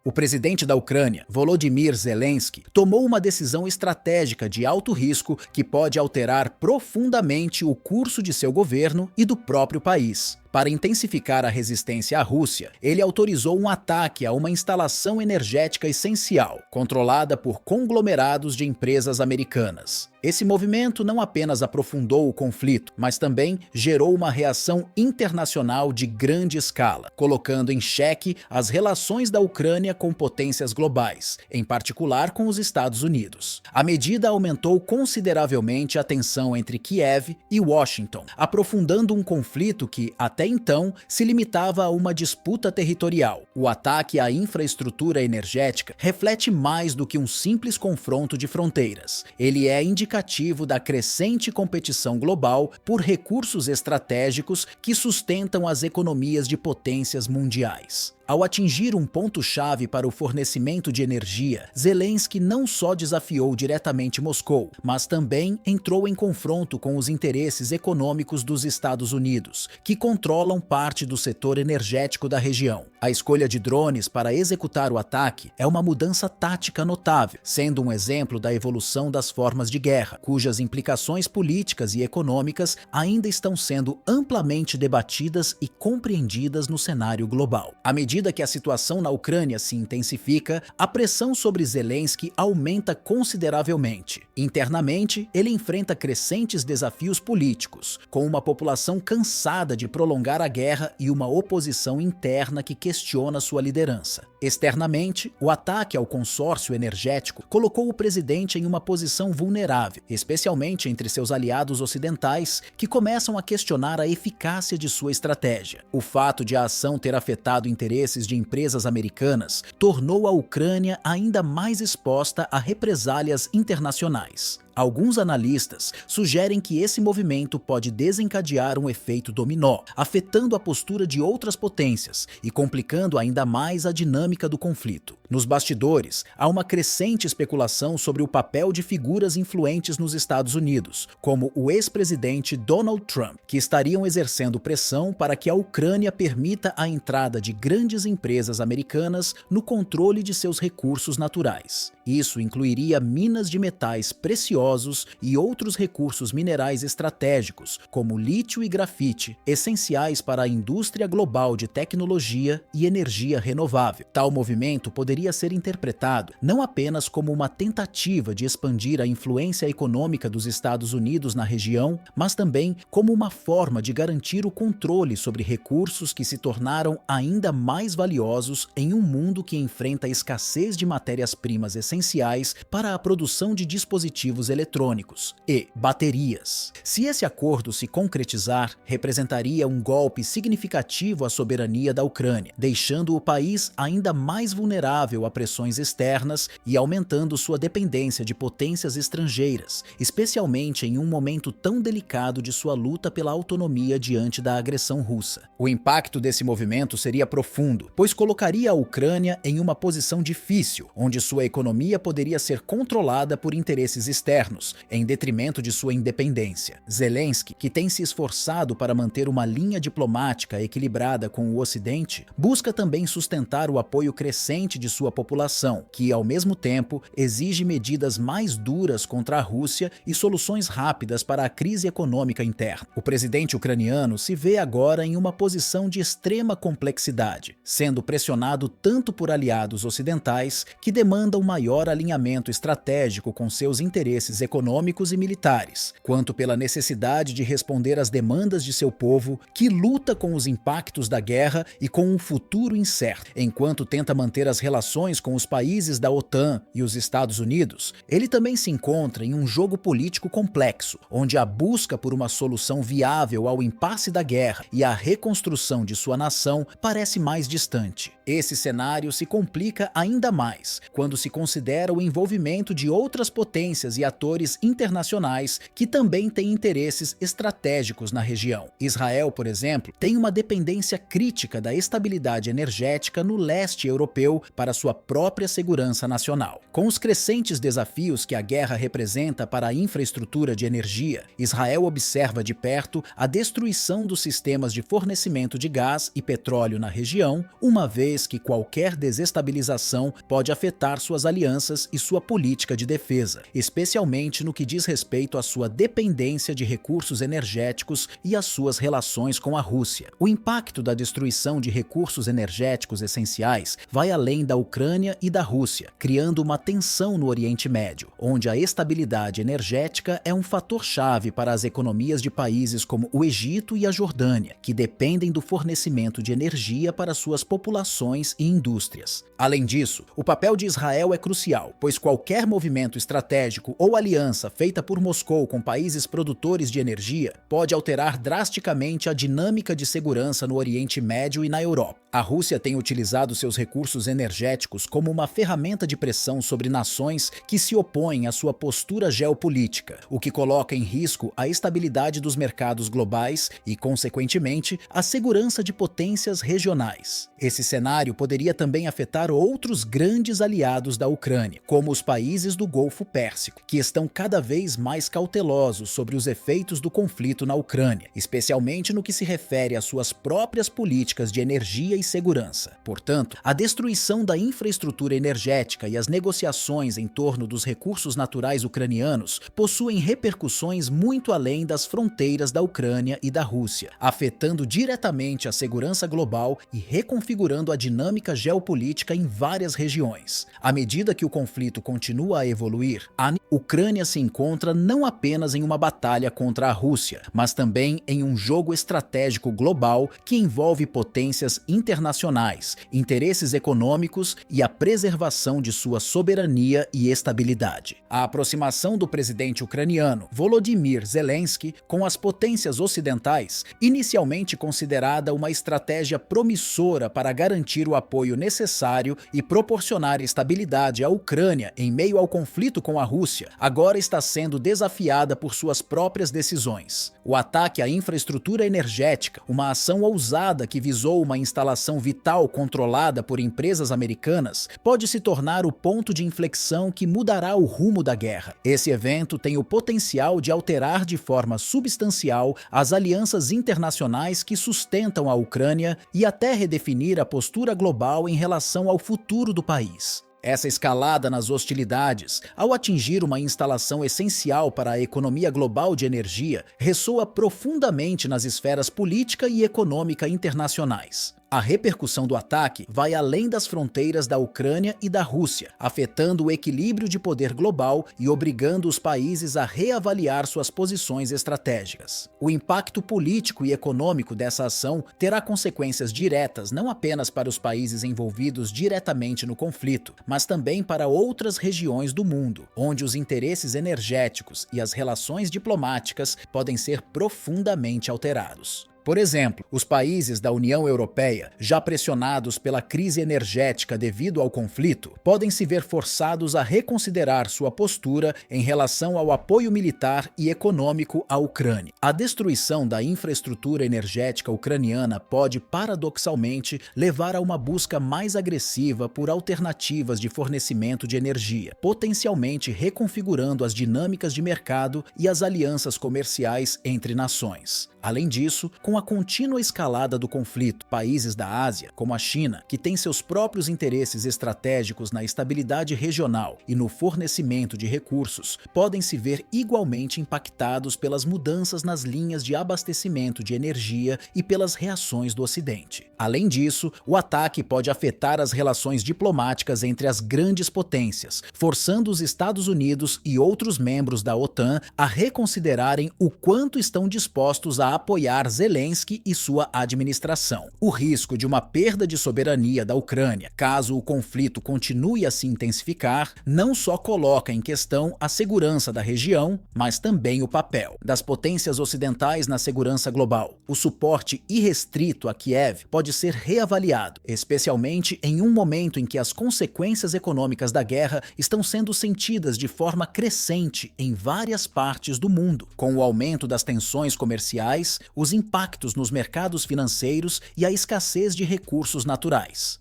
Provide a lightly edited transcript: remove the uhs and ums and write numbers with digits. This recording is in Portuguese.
O presidente da Ucrânia, Volodymyr Zelensky, tomou uma decisão estratégica de alto risco que pode alterar profundamente o curso de seu governo e do próprio país. Para intensificar a resistência à Rússia, ele autorizou um ataque a uma instalação energética essencial, controlada por conglomerados de empresas americanas. Esse movimento não apenas aprofundou o conflito, mas também gerou uma reação internacional de grande escala, colocando em xeque as relações da Ucrânia com potências globais, em particular com os Estados Unidos. A medida aumentou consideravelmente a tensão entre Kiev e Washington, aprofundando um conflito que, até então, se limitava a uma disputa territorial. O ataque à infraestrutura energética reflete mais do que um simples confronto de fronteiras. Ele é indicativo da crescente competição global por recursos estratégicos que sustentam as economias de potências mundiais. Ao atingir um ponto-chave para o fornecimento de energia, Zelensky não só desafiou diretamente Moscou, mas também entrou em confronto com os interesses econômicos dos Estados Unidos, que controlam parte do setor energético da região. A escolha de drones para executar o ataque é uma mudança tática notável, sendo um exemplo da evolução das formas de guerra, cujas implicações políticas e econômicas ainda estão sendo amplamente debatidas e compreendidas no cenário global. À medida que a situação na Ucrânia se intensifica, a pressão sobre Zelensky aumenta consideravelmente. Internamente, ele enfrenta crescentes desafios políticos, com uma população cansada de prolongar a guerra e uma oposição interna que questiona sua liderança. Externamente, o ataque ao consórcio energético colocou o presidente em uma posição vulnerável, especialmente entre seus aliados ocidentais, que começam a questionar a eficácia de sua estratégia. O fato de a ação ter afetado interesses de empresas americanas tornou a Ucrânia ainda mais exposta a represálias internacionais. Alguns analistas sugerem que esse movimento pode desencadear um efeito dominó, afetando a postura de outras potências e complicando ainda mais a dinâmica do conflito. Nos bastidores, há uma crescente especulação sobre o papel de figuras influentes nos Estados Unidos, como o ex-presidente Donald Trump, que estariam exercendo pressão para que a Ucrânia permita a entrada de grandes empresas americanas no controle de seus recursos naturais. Isso incluiria minas de metais preciosos e outros recursos minerais estratégicos, como lítio e grafite, essenciais para a indústria global de tecnologia e energia renovável. Tal movimento poderia ser interpretado não apenas como uma tentativa de expandir a influência econômica dos Estados Unidos na região, mas também como uma forma de garantir o controle sobre recursos que se tornaram ainda mais valiosos em um mundo que enfrenta a escassez de matérias-primas essenciais para a produção de dispositivos eletrônicos e baterias. Se esse acordo se concretizar, representaria um golpe significativo à soberania da Ucrânia, deixando o país ainda mais vulnerável a pressões externas e aumentando sua dependência de potências estrangeiras, especialmente em um momento tão delicado de sua luta pela autonomia diante da agressão russa. O impacto desse movimento seria profundo, pois colocaria a Ucrânia em uma posição difícil, onde sua economia poderia ser controlada por interesses externos, em detrimento de sua independência. Zelensky, que tem se esforçado para manter uma linha diplomática equilibrada com o Ocidente, busca também sustentar o apoio crescente de sua população, que, ao mesmo tempo, exige medidas mais duras contra a Rússia e soluções rápidas para a crise econômica interna. O presidente ucraniano se vê agora em uma posição de extrema complexidade, sendo pressionado tanto por aliados ocidentais que demandam maior alinhamento estratégico com seus interesses econômicos e militares, quanto pela necessidade de responder às demandas de seu povo, que luta com os impactos da guerra e com um futuro incerto. Enquanto tenta manter as relações com os países da OTAN e os Estados Unidos, ele também se encontra em um jogo político complexo, onde a busca por uma solução viável ao impasse da guerra e a reconstrução de sua nação parece mais distante. Esse cenário se complica ainda mais quando se considera o envolvimento de outras potências e atores internacionais que também têm interesses estratégicos na região. Israel, por exemplo, tem uma dependência crítica da estabilidade energética no leste europeu para sua própria segurança nacional. Com os crescentes desafios que a guerra representa para a infraestrutura de energia, Israel observa de perto a destruição dos sistemas de fornecimento de gás e petróleo na região, uma vez que qualquer desestabilização pode afetar suas alianças e sua política de defesa, especialmente no que diz respeito à sua dependência de recursos energéticos e às suas relações com a Rússia. O impacto da destruição de recursos energéticos essenciais vai além da Ucrânia e da Rússia, criando uma tensão no Oriente Médio, onde a estabilidade energética é um fator-chave para as economias de países como o Egito e a Jordânia, que dependem do fornecimento de energia para suas populações e indústrias. Além disso, o papel de Israel é crucial, pois qualquer movimento estratégico ou aliança feita por Moscou com países produtores de energia pode alterar drasticamente a dinâmica de segurança no Oriente Médio e na Europa. A Rússia tem utilizado seus recursos energéticos como uma ferramenta de pressão sobre nações que se opõem à sua postura geopolítica, o que coloca em risco a estabilidade dos mercados globais e, consequentemente, a segurança de potências regionais. Esse cenário poderia também afetar outros grandes aliados da Ucrânia, como os países do Golfo Pérsico, que estão cada vez mais cautelosos sobre os efeitos do conflito na Ucrânia, especialmente no que se refere às suas próprias políticas de energia e segurança. Portanto, a destruição da infraestrutura energética e as negociações em torno dos recursos naturais ucranianos possuem repercussões muito além das fronteiras da Ucrânia e da Rússia, afetando diretamente a segurança global e reconfigurando a dinâmica geopolítica em várias regiões. À medida que o conflito continua a evoluir, a Ucrânia se encontra não apenas em uma batalha contra a Rússia, mas também em um jogo estratégico global que envolve potências internacionais, interesses econômicos e a preservação de sua soberania e estabilidade. A aproximação do presidente ucraniano Volodymyr Zelensky com as potências ocidentais, inicialmente considerada uma estratégia promissora para garantir o apoio necessário e proporcionar estabilidade à Ucrânia em meio ao conflito com a Rússia, agora está sendo desafiada por suas próprias decisões. O ataque à infraestrutura energética, uma ação ousada que visou uma instalação vital controlada por empresas americanas, pode se tornar o ponto de inflexão que mudará o rumo da guerra. Esse evento tem o potencial de alterar de forma substancial as alianças internacionais que sustentam a Ucrânia e até redefinir a postura global em relação ao futuro do país. Essa escalada nas hostilidades, ao atingir uma instalação essencial para a economia global de energia, ressoa profundamente nas esferas política e econômica internacionais. A repercussão do ataque vai além das fronteiras da Ucrânia e da Rússia, afetando o equilíbrio de poder global e obrigando os países a reavaliar suas posições estratégicas. O impacto político e econômico dessa ação terá consequências diretas não apenas para os países envolvidos diretamente no conflito, mas também para outras regiões do mundo, onde os interesses energéticos e as relações diplomáticas podem ser profundamente alterados. Por exemplo, os países da União Europeia, já pressionados pela crise energética devido ao conflito, podem se ver forçados a reconsiderar sua postura em relação ao apoio militar e econômico à Ucrânia. A destruição da infraestrutura energética ucraniana pode, paradoxalmente, levar a uma busca mais agressiva por alternativas de fornecimento de energia, potencialmente reconfigurando as dinâmicas de mercado e as alianças comerciais entre nações. Além disso, com a contínua escalada do conflito, países da Ásia, como a China, que têm seus próprios interesses estratégicos na estabilidade regional e no fornecimento de recursos, podem se ver igualmente impactados pelas mudanças nas linhas de abastecimento de energia e pelas reações do Ocidente. Além disso, o ataque pode afetar as relações diplomáticas entre as grandes potências, forçando os Estados Unidos e outros membros da OTAN a reconsiderarem o quanto estão dispostos a apoiar Zelensky e sua administração. O risco de uma perda de soberania da Ucrânia, caso o conflito continue a se intensificar, não só coloca em questão a segurança da região, mas também o papel das potências ocidentais na segurança global. O suporte irrestrito a Kiev pode ser reavaliado, especialmente em um momento em que as consequências econômicas da guerra estão sendo sentidas de forma crescente em várias partes do mundo, com o aumento das tensões comerciais, os impactos nos mercados financeiros e a escassez de recursos naturais.